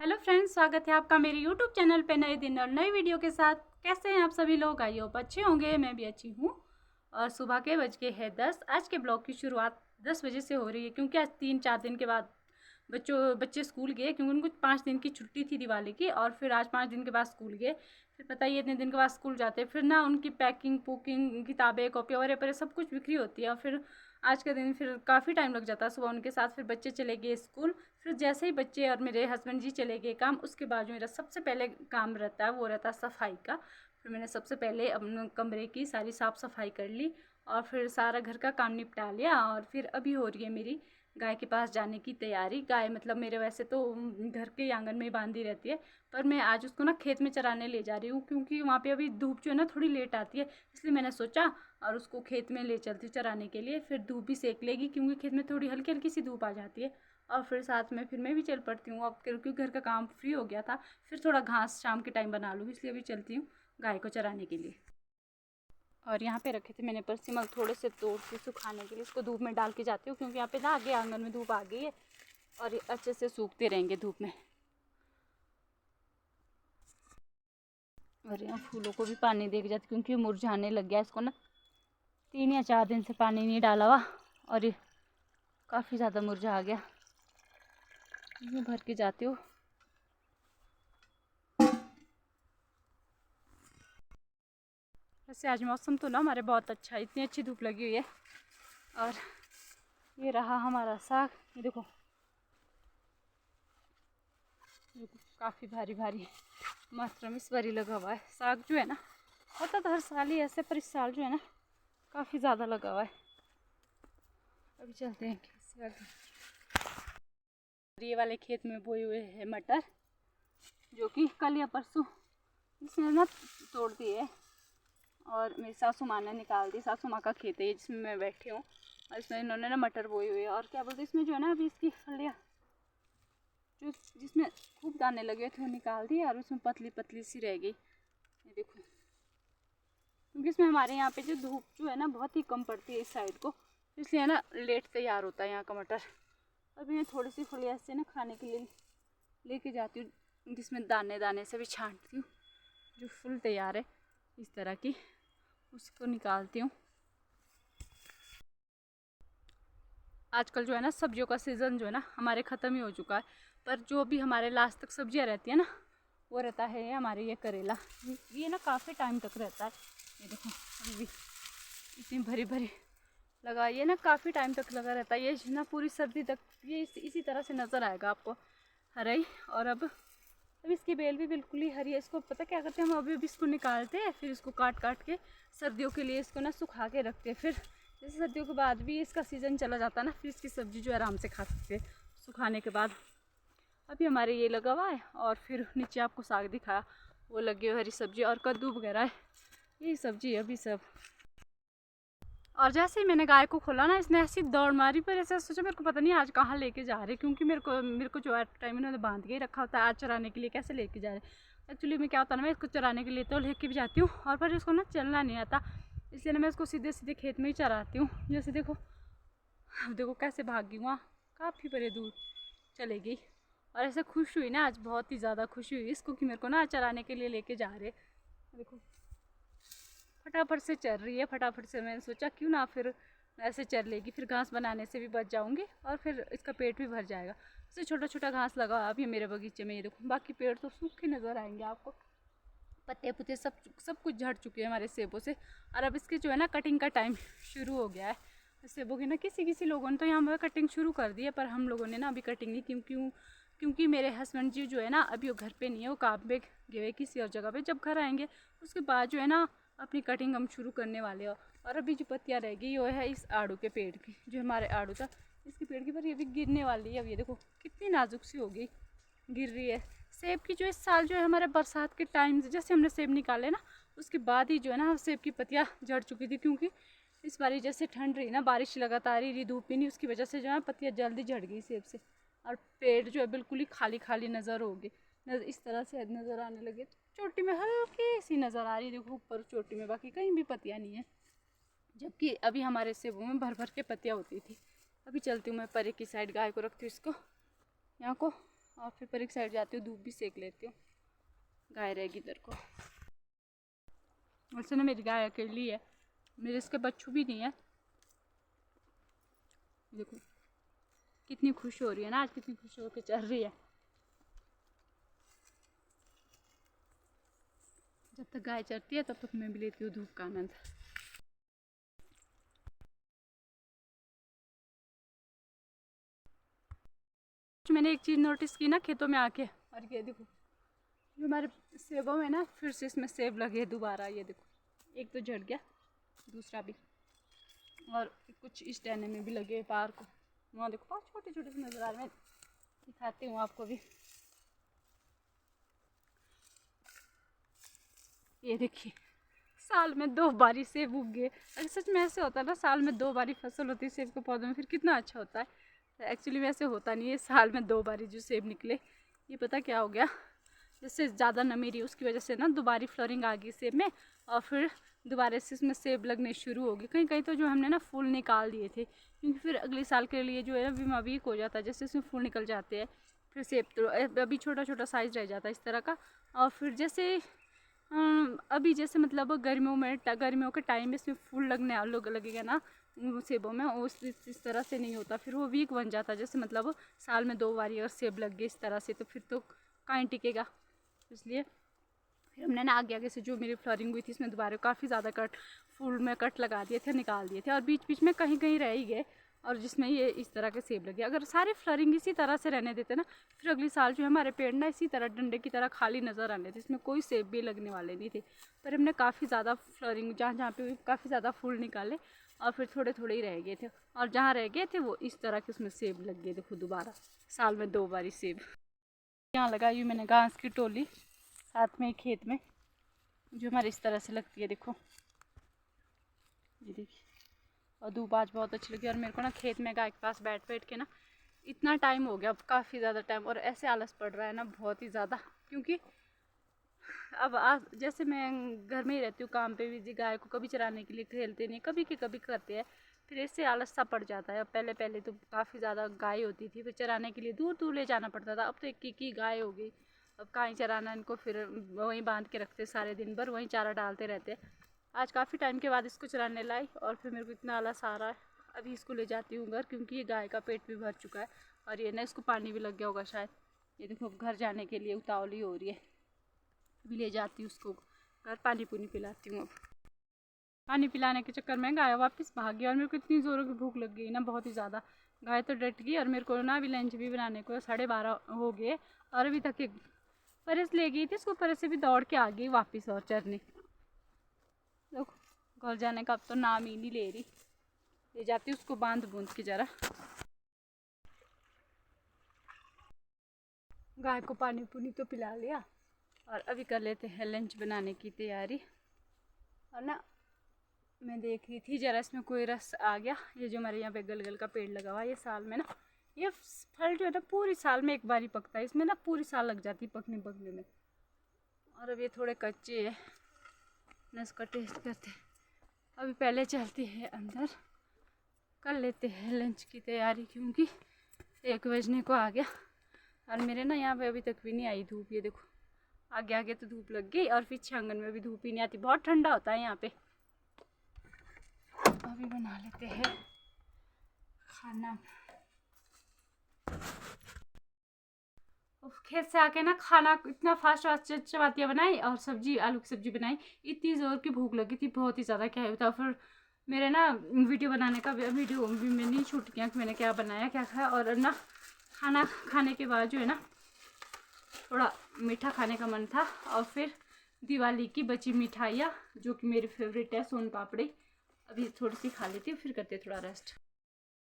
Hello friends, स्वागत है आपका मेरे यूट्यूब चैनल पे नए दिन और नई वीडियो के साथ। कैसे हैं आप सभी लोग? आई होप अच्छे होंगे। मैं भी अच्छी हूँ। और सुबह के बज के है 10। आज के ब्लॉग की शुरुआत 10 बजे से हो रही है क्योंकि आज 3-4 दिन के बाद बच्चे स्कूल गए, क्योंकि उनको 5 दिन की छुट्टी थी दिवाली की। और फिर आज 5 दिन के बाद स्कूल गए। फिर पता ही है, इतने दिन के बाद स्कूल जाते हैं, फिर ना उनकी पैकिंग पुकिंग, किताबें कॉपी वगैरह सब कुछ बिखरी होती है। और फिर आज का दिन फिर काफ़ी टाइम लग जाता है सुबह उनके साथ। फिर बच्चे चले गए स्कूल। फिर जैसे ही बच्चे और मेरे हस्बैंड जी चले गए काम, उसके बाद जो मेरा सबसे पहले काम रहता है वो रहता है सफाई का। फिर मैंने सबसे पहले अपने कमरे की सारी साफ़ सफाई कर ली और फिर सारा घर का काम निपटा लिया। और फिर अभी हो रही है मेरी गाय के पास जाने की तैयारी। गाय मतलब मेरे वैसे तो घर के आंगन में ही बांधी रहती है, पर मैं आज उसको ना खेत में चराने ले जा रही हूँ, क्योंकि वहाँ पे अभी धूप जो है ना थोड़ी लेट आती है। इसलिए मैंने सोचा और उसको खेत में ले चलती चराने के लिए। फिर धूप भी सेक लेगी, क्योंकि खेत में थोड़ी हल्की हल्की सी धूप आ जाती है। और फिर साथ में फिर मैं भी चल पड़ती हूँ अब, क्योंकि घर का काम फ्री हो गया था। फिर थोड़ा घास शाम के टाइम बना लूँ, इसलिए अभी चलती हूँ गाय को चराने के लिए। और यहाँ पे रखे थे मैंने परसिमल, थोड़े से तोड़ के सुखाने के लिए। इसको धूप में डाल के जाती हूँ, क्योंकि यहाँ पे ना आगे आंगन में धूप आ गई है और ये अच्छे से सूखते रहेंगे धूप में। और यहाँ फूलों को भी पानी दे के जाती, क्योंकि मुरझाने लग गया। इसको ना 3 या 4 दिन से पानी नहीं डाला हुआ और ये काफ़ी ज़्यादा मुरझा गया। मैं भर के जाती हूँ। वैसे आज मौसम तो ना हमारे बहुत अच्छा है, इतनी अच्छी धूप लगी हुई है। और ये रहा हमारा साग। ये देखो काफ़ी भारी भारी मात्रा में इस बारी लगा हुआ है। साग जो है ना, होता तो हर साल ही ऐसे, पर इस साल जो है ना काफ़ी ज़्यादा लगा हुआ है। अभी चलते हैं खेत से आगे। ये वाले खेत में बोए हुए हैं मटर, जो कि कल या परसों इसने ना तोड़ दिए और मेरी सासू माँ ने निकाल दी। सासू माँ का खेत है ये जिसमें मैं बैठी हूँ, और इसमें इन्होंने ना मटर बोई हुई है। और क्या बोलते हैं, इसमें जो है ना अभी इसकी फलियाँ जो जिसमें खूब दाने लगे थे वो निकाल दिए, और उसमें पतली पतली सी रह गई। ये देखो, क्योंकि इसमें हमारे यहाँ पे जो धूप जो है ना बहुत ही कम पड़ती है इस साइड को, इसलिए ना लेट तैयार होता है यहाँ का मटर। अभी मैं थोड़ी सी फलियाँ से ना खाने के लिए लेके जाती हूँ, जिसमें दाने दाने से भी छांटती हूँ। जो फुल तैयार है इस तरह की, उसको निकालती हूँ। आजकल जो है ना सब्जियों का सीज़न जो है ना हमारे ख़त्म ही हो चुका है, पर जो भी हमारे लास्ट तक सब्जियां रहती है ना वो रहता है हमारे ये करेला। ये ना काफ़ी टाइम तक रहता है। ये देखो अभी भी इतनी भरी भरी लगा, ये ना काफ़ी टाइम तक लगा रहता है। ये ना पूरी सर्दी तक ये इसी तरह से नज़र आएगा आपको, हरा ही। और अब इसकी बेल भी बिल्कुल ही हरी है। इसको पता क्या करते हैं हम, अभी इसको निकालते हैं, फिर इसको काट काट के सर्दियों के लिए इसको ना सुखा के रखते हैं। फिर जैसे सर्दियों के बाद भी इसका सीज़न चला जाता है ना, फिर इसकी सब्ज़ी जो आराम से खा सकते हैं सुखाने के बाद। अभी हमारे ये लगा हुआ है, और फिर नीचे आपको साग दिखाया वो लगी हुई हरी सब्जी, और कद्दू वगैरह है। यही सब्जी है अभी सब। और जैसे ही मैंने गाय को खोला ना, इसने ऐसी दौड़ मारी, पर ऐसा सोचा मेरे को पता नहीं आज कहाँ लेके जा रहे, क्योंकि मेरे को जो एट टाइम इन्होंने बांध के ही रखा होता है। आज चराने के लिए कैसे लेके जा रहे। एक्चुअली में क्या होता है ना, मैं इसको चराने के लिए तो लेके भी जाती हूँ, और पर इसको ना चलना नहीं आता, इसलिए ना मैं इसको सीधे सीधे खेत में ही चराती हूँ। जैसे देखो, अब देखो कैसे भाग गई, वहाँ काफ़ी बड़े दूर चले गई। और ऐसे खुश हुई ना आज, बहुत ही ज़्यादा खुशी हुई इसको कि मेरे को ना चराने के लिए लेके जा रहे। देखो फटाफट से चल रही है। फटाफट से मैंने सोचा क्यों ना फिर ऐसे चल लेगी, फिर घास बनाने से भी बच जाऊंगी और फिर इसका पेट भी भर जाएगा। इससे छोटा छोटा घास लगा अभी मेरे बगीचे में। ये देखो बाकी पेड़ तो सूखे नज़र आएंगे आपको, पत्ते पुत्ते सब कुछ झड़ चुके हैं हमारे सेबों से। और अब इसके जो है ना कटिंग का टाइम शुरू हो गया है सेबों की ना। किसी लोगों ने तो यहाँ पर कटिंग शुरू कर दी है, पर हम लोगों ने ना अभी कटिंग नहीं, क्योंकि मेरे हस्बैंड जी जो है ना अभी वो घर पे नहीं है, वो काम पे गए हुए किसी और जगह पे। जब घर आएंगे उसके बाद जो है ना अपनी कटिंग हम शुरू करने वाले हो। और अभी जो पत्तियाँ रह गई वो है इस आड़ू के पेड़ की, जो हमारे आड़ू था इसके पेड़ की, पर ये भी गिरने वाली है। अब ये देखो कितनी नाजुक सी हो गई, गिर रही है। सेब की जो इस साल जो है हमारे बरसात के टाइम से जैसे हमने सेब निकाले ना, उसके बाद ही जो है ना सेब की पत्तियाँ झड़ चुकी थी, क्योंकि इस बारी जैसे ठंड रही ना, बारिश लगातार ही रही, धूप ही नहीं, उसकी वजह से जो है पत्तियाँ जल्दी झड़ गई सेब से। और पेड़ जो है बिल्कुल ही खाली खाली नज़र हो गई, इस तरह से नज़र आने लगे। चोटी में हल्की सी नज़र आ रही, देखो ऊपर चोटी में, बाकी कहीं भी पत्तियाँ नहीं है, जबकि अभी हमारे सेबों में भर भर के पत्तियाँ होती थी। अभी चलती हूँ मैं परे की साइड, गाय को रखती हूँ इसको यहाँ को, और फिर पर एक साइड जाती हूँ, धूप भी सेक लेती हूँ। गाय रहेगी इधर को। वैसे ना मेरी गाय अकेली है, मेरे इसके बच्चों भी नहीं है। देखो कितनी खुश हो रही है ना आज, कितनी खुश होकर चल रही है। जब तक गाय चरती है तब तक मैं भी लेती हूँ धूप का आनंद। मैंने एक चीज़ नोटिस की ना खेतों में आके, और ये देखो जो हमारे सेबों में ना फिर से इसमें सेब लगे दोबारा। ये देखो एक तो झड़ गया, दूसरा भी, और कुछ इस टहने में भी लगे पार को। वहाँ देखो बहुत छोटे छोटे से नजर आ रहे हैं, दिखाती हूँ आपको भी। ये देखिए साल में 2 बारी सेब उग गए। अगर सच में ऐसे होता है ना, साल में 2 बारी फसल होती है सेब के पौधों में, फिर कितना अच्छा होता है। एक्चुअली वैसे होता नहीं है, साल में 2 बारी जो सेब निकले। ये पता क्या हो गया, जैसे ज़्यादा नमी रही उसकी वजह से ना दोबारा फ्लोरिंग आ गई सेब में, और फिर दोबारा से इसमें सेब लगने शुरू हो गए। कहीं कहीं तो जो हमने ना फूल निकाल दिए थे, क्योंकि फिर अगले साल के लिए जो है ना बीमा वीक हो जाता है। जैसे इसमें फूल निकल जाते हैं, फिर सेब तो अभी छोटा छोटा साइज़ रह जाता है इस तरह का। और फिर जैसे अभी जैसे मतलब गर्मियों के टाइम में इसमें फूल लगेगा ना सेबों में, इस तरह से नहीं होता। फिर वो वीक बन जाता है। जैसे मतलब साल में 2 बार अगर सेब लग गए इस तरह से, तो फिर तो कहाँ टिकेगा। इसलिए फिर हमने ना आगे आगे से जो मेरी फ्लोरिंग हुई थी इसमें दोबारा काफ़ी ज़्यादा फूल में कट लगा दिए थे, निकाल दिए थे, और बीच बीच में कहीं कहीं रह ही गए, और जिसमें ये इस तरह के सेब लगे। अगर सारे फ्लोरिंग इसी तरह से रहने देते ना, फिर अगले साल जो हमारे पेड़ ना इसी तरह डंडे की तरह खाली नज़र आने थे, इसमें कोई सेब भी लगने वाले नहीं थे। पर हमने काफ़ी ज़्यादा फ्लोरिंग जहाँ जहाँ पे काफ़ी ज़्यादा फूल निकाले, और फिर थोड़े थोड़े ही रह गए थे, और जहाँ रह गए थे वो इस तरह के उसमें सेब लग गए। देखो दोबारा साल में 2 बारी सेब। यहाँ लगाई हुई मैंने घास की टोली साथ में ही खेत में, जो हमारे इस तरह से लगती है। देखो ये देखिए, और धूप आज बहुत अच्छी लगी। और मेरे को ना खेत में गाय के पास बैठ के ना इतना टाइम हो गया, अब काफ़ी ज़्यादा टाइम, और ऐसे आलस पड़ रहा है ना बहुत ही ज़्यादा। क्योंकि अब आज जैसे मैं घर में ही रहती हूँ, काम पे भी जी, गाय को कभी चराने के लिए खेलते नहीं, कभी के कभी करते हैं, फिर इससे आलस सा पड़ जाता है। अब पहले पहले तो काफ़ी ज़्यादा गाय होती थी, फिर चराने के लिए दूर दूर ले जाना पड़ता था। अब तो एक ही गाय हो गई, अब कहाँ चराना इनको, फिर वहीं बांध के रखते सारे दिन भर, वहीं चारा डालते रहते। आज काफ़ी टाइम के बाद इसको चराने लाई, और फिर मेरे को इतना आलस आ रहा है। अभी इसको ले जाती हूँ घर, क्योंकि ये गाय का पेट भी भर चुका है, और ये ना इसको पानी भी लग गया होगा शायद। ये देखो घर जाने के लिए उतावली हो रही है। अभी ले जाती हूँ उसको घर, पानी पुनी पिलाती हूँ। अब पानी पिलाने के चक्कर में गाय वापस भाग गई, और मेरे को इतनी ज़ोरों की भूख लग गई ना, बहुत ही ज़्यादा। गाय तो डट गई, और मेरे को ना अभी लंच भी बनाने को 12:30 हो गए, और अभी तक एक परस ले गई थी, उसको परस से भी दौड़ के आ गई वापस और चरने। देखो घर जाने का अब तो नाम ही नहीं ले रही। ले जाती उसको बांध बूंद के जरा। गाय को पानी पुनी तो पिला लिया, और अभी कर लेते हैं लंच बनाने की तैयारी। और ना मैं देख रही थी जरा इसमें कोई रस आ गया। ये जो हमारे यहाँ पे गलगल का पेड़ लगा हुआ है, ये साल में ना ये फल जो है ना पूरी साल में एक बार ही पकता है। इसमें ना पूरी साल लग जाती है पकने में। और अब ये थोड़े कच्चे है ना, इसका टेस्ट करते हैं। अभी पहले चलते हैं अंदर, कर लेते हैं लंच की तैयारी, क्योंकि 1 बजने को आ गया, और मेरे ना यहाँ पे अभी तक भी नहीं आई धूप। ये देखो आगे आगे तो धूप लग गई, और पीछे आंगन में भी धूप ही नहीं आती, बहुत ठंडा होता है यहाँ पे। अभी बना लेते हैं खाना। खेत से आके ना खाना इतना फास्ट चपातियाँ बनाई, और सब्जी आलू की सब्जी बनाई। इतनी ज़ोर की भूख लगी थी, बहुत ही ज़्यादा। क्या होता, फिर मेरे ना वीडियो बनाने का वीडियो भी मैंने नहीं शूट किया कि मैंने क्या बनाया क्या खाया। और ना खाना खाने के बाद जो है ना थोड़ा मीठा खाने का मन था, और फिर दिवाली की बची मिठाइयाँ जो कि मेरी फेवरेट है, सोन पापड़ी, अभी थोड़ी सी खा लेती हूँ, फिर करते थोड़ा रेस्ट।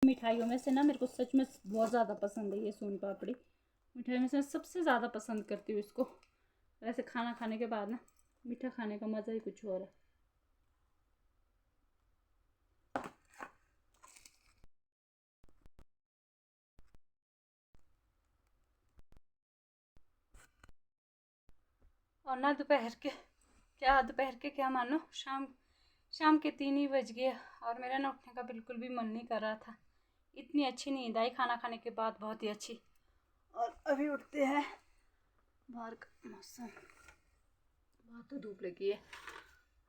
मिठाइयों में से ना मेरे को सच में बहुत ज़्यादा पसंद है ये सोन पापड़ी। मिठाई में से सबसे ज़्यादा पसंद करती हूँ इसको। वैसे खाना खाने के बाद ना मीठा खाने का मज़ा ही कुछ और है। और ना दोपहर के क्या मानो, शाम के 3 ही बज गए, और मेरा ना उठने का बिल्कुल भी मन नहीं कर रहा था। इतनी अच्छी नींद आई खाना खाने के बाद, बहुत ही अच्छी। और अभी उठते हैं, बाहर का मौसम बहुत तो धूप लगी है,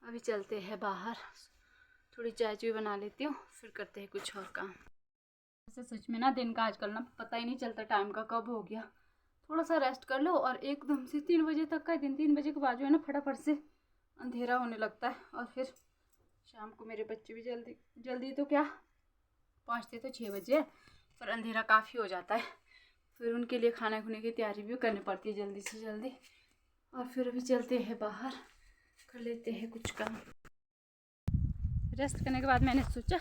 अभी चलते हैं बाहर, थोड़ी चाय चुई बना लेती हूँ, फिर करते हैं कुछ और काम। ऐसे सच में ना दिन का आजकल ना पता ही नहीं चलता टाइम का कब हो गया। थोड़ा सा रेस्ट कर लो और एकदम से 3 बजे तक का दिन, 3 बजे के बाद जो है ना फटाफट से अंधेरा होने लगता है। और फिर शाम को मेरे बच्चे भी जल्दी तो क्या पहुँचते तो 6 बजे, पर अंधेरा काफ़ी हो जाता है, फिर उनके लिए खाना खुने की तैयारी भी करनी पड़ती है जल्दी से जल्दी। और फिर अभी चलते हैं बाहर, कर लेते हैं कुछ काम। रेस्ट करने के बाद मैंने सोचा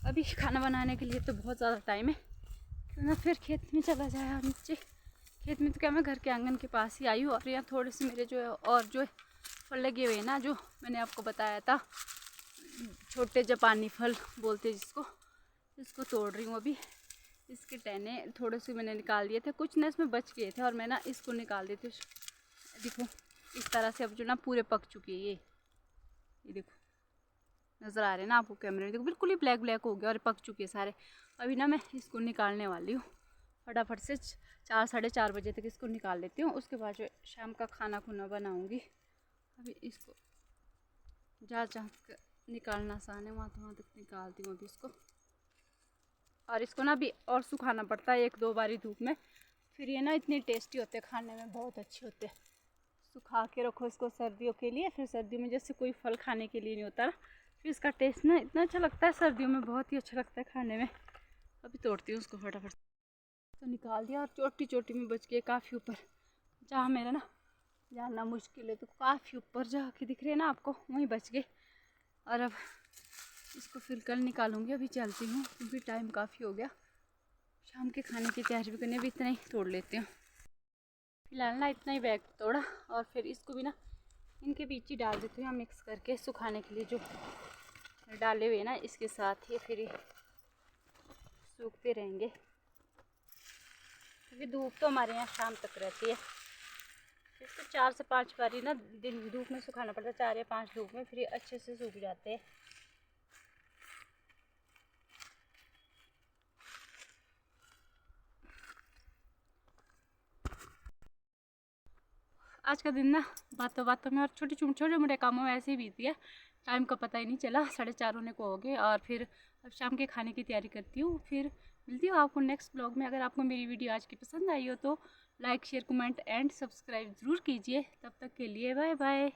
अभी खाना बनाने के लिए तो बहुत ज़्यादा टाइम है, क्यों ना फिर खेत में चला जाए नीचे। खेत में तो क्या, मैं घर के आंगन के पास ही आई हूँ, और यहाँ थोड़े से मेरे जो है और जो फल लगे हुए हैं ना, जो मैंने आपको बताया था छोटे जापानी फल बोलते जिसको तोड़ रही हूँ अभी। इसके टहने थोड़े से मैंने निकाल दिए थे, कुछ ना इसमें बच गए थे और मैं ना इसको निकाल देती हूँ। देखो इस तरह से अब जो ना पूरे पक चुके हैं ये देखो नज़र आ रहे हैं ना आपको कैमरे में, देखो बिल्कुल ही ब्लैक ब्लैक हो गया और पक चुके हैं सारे। अभी ना मैं इसको निकालने वाली हूँ, फटाफट से 4 साढ़े 4 बजे तक इसको निकाल लेती हूँ, उसके बाद जो शाम का खाना खुना बनाऊँगी। अभी इसको जहाँ निकालना आसान है वहाँ तक निकालती हूँ अभी इसको। और इसको ना अभी और सुखाना पड़ता है 1-2 बारी धूप में, फिर ये ना इतने टेस्टी होते हैं, खाने में बहुत अच्छे होते हैं। सुखा के रखो इसको सर्दियों के लिए, फिर सर्दियों में जैसे कोई फल खाने के लिए नहीं होता ना, फिर इसका टेस्ट ना इतना अच्छा लगता है, सर्दियों में बहुत ही अच्छा लगता है खाने में। अभी तोड़ती हूँ उसको फटाफट तो निकाल दिया, और चोटी चोटी में बच गए काफ़ी ऊपर, जहाँ मेरा ना जाना मुश्किल है, तो काफ़ी ऊपर जाके दिख रहे हैं ना आपको, वहीं बच गए। और अब इसको फिर कल निकालूंगी, अभी चलती हूँ क्योंकि टाइम काफ़ी हो गया, शाम के खाने की तैयारी भी करनी, अभी इतना ही तोड़ लेती हूँ फिलहाल ना, इतना ही बैग तोड़ा। और फिर इसको भी ना इनके बीच ही डाल देती हूँ मिक्स करके सुखाने के लिए, जो डाले हुए ना इसके साथ ही फिर सूखते रहेंगे, क्योंकि धूप तो हमारे यहाँ शाम तक रहती है। इसको 4 से 5 बारी ना दिन धूप में सुखाना पड़ता है, 4 या 5 धूप में, फिर अच्छे से सूख जाते हैं। आज का दिन ना बातों बातों में और छोटे मोटे कामों में ऐसे ही बीत गया, टाइम का पता ही नहीं चला, 4:30 होने को हो गए। और फिर अब शाम के खाने की तैयारी करती हूँ, फिर मिलती हूँ आपको नेक्स्ट ब्लॉग में। अगर आपको मेरी वीडियो आज की पसंद आई हो तो like share comment and subscribe ज़रूर कीजिए। तब तक के लिए बाय बाय।